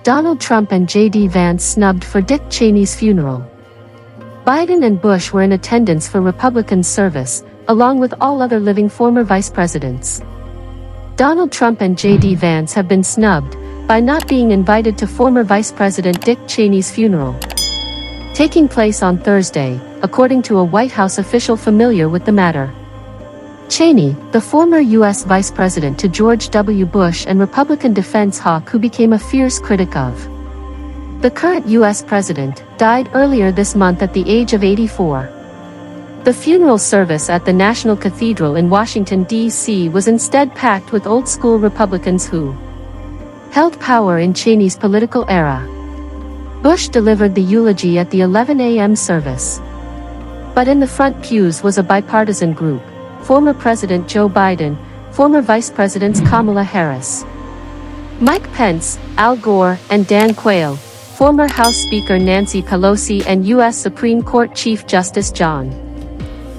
Donald Trump and J.D. Vance snubbed for Dick Cheney's funeral. Biden and Bush were in attendance for Republican service, along with all other living former vice presidents. Donald Trump and J.D. Vance have been snubbed by not being invited to former Vice President Dick Cheney's funeral, taking place on Thursday, according to a White House official familiar with the matter. Cheney, the former U.S. Vice President to George W. Bush and Republican defense hawk who became a fierce critic of the current U.S. President, died earlier this month at the age of 84. The funeral service at the National Cathedral in Washington, D.C. was instead packed with old-school Republicans who held power in Cheney's political era. Bush delivered the eulogy at the 11 a.m. service. But in the front pews was a bipartisan group: former President Joe Biden, former Vice Presidents Kamala Harris, Mike Pence, Al Gore, and Dan Quayle, former House Speaker Nancy Pelosi, and U.S. Supreme Court Chief Justice John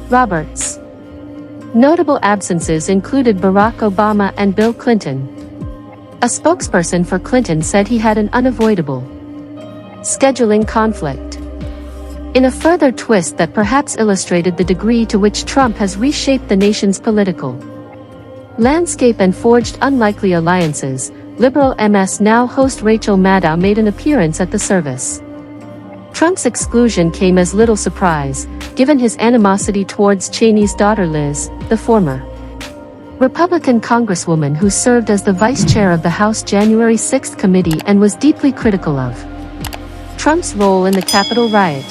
Roberts. Notable absences included Barack Obama and Bill Clinton. A spokesperson for Clinton said he had an unavoidable scheduling conflict. In a further twist that perhaps illustrated the degree to which Trump has reshaped the nation's political landscape and forged unlikely alliances, Liberal MS Now host Rachel Maddow made an appearance at the service. Trump's exclusion came as little surprise, given his animosity towards Cheney's daughter Liz, the former Republican congresswoman who served as the vice chair of the House January 6 committee and was deeply critical of Trump's role in the Capitol riot.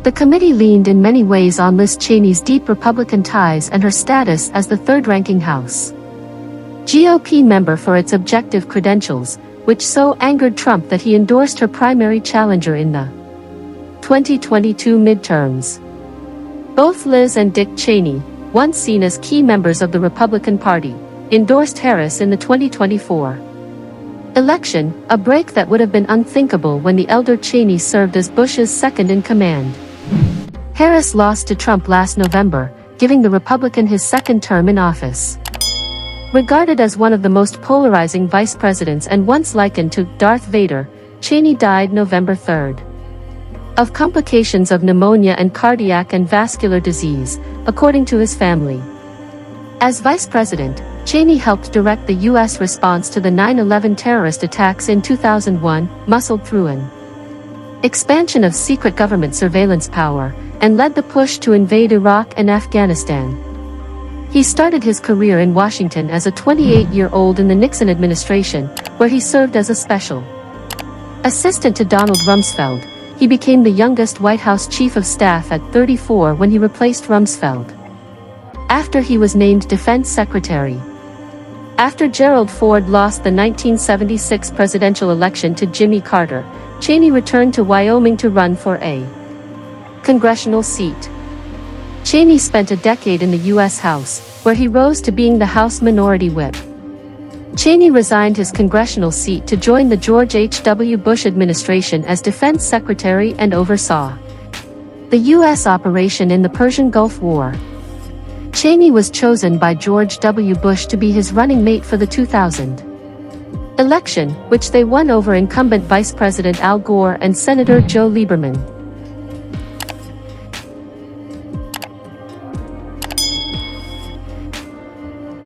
The committee leaned in many ways on Liz Cheney's deep Republican ties and her status as the third-ranking House GOP member for its objective credentials, which so angered Trump that he endorsed her primary challenger in the 2022 midterms. Both Liz and Dick Cheney, once seen as key members of the Republican Party, endorsed Harris in the 2024 election, a break that would have been unthinkable when the elder Cheney served as Bush's second-in-command. Harris lost to Trump last November, giving the Republican his second term in office. Regarded as one of the most polarizing vice presidents and once likened to Darth Vader, Cheney died November 3 of complications of pneumonia and cardiac and vascular disease, according to his family. As vice president, Cheney helped direct the U.S. response to the 9/11 terrorist attacks in 2001, muscled through an expansion of secret government surveillance power, and led the push to invade Iraq and Afghanistan. He started his career in Washington as a 28-year-old in the Nixon administration, where he served as a special assistant to Donald Rumsfeld. He became the youngest White House chief of staff at 34 when he replaced Rumsfeld, after he was named defense secretary. After Gerald Ford lost the 1976 presidential election to Jimmy Carter, Cheney returned to Wyoming to run for a congressional seat. Cheney spent a decade in the U.S. House, where he rose to being the House Minority Whip. Cheney resigned his congressional seat to join the George H.W. Bush administration as defense secretary and oversaw the U.S. operation in the Persian Gulf War. Cheney was chosen by George W. Bush to be his running mate for the 2000 election, which they won over incumbent Vice President Al Gore and Senator Joe Lieberman.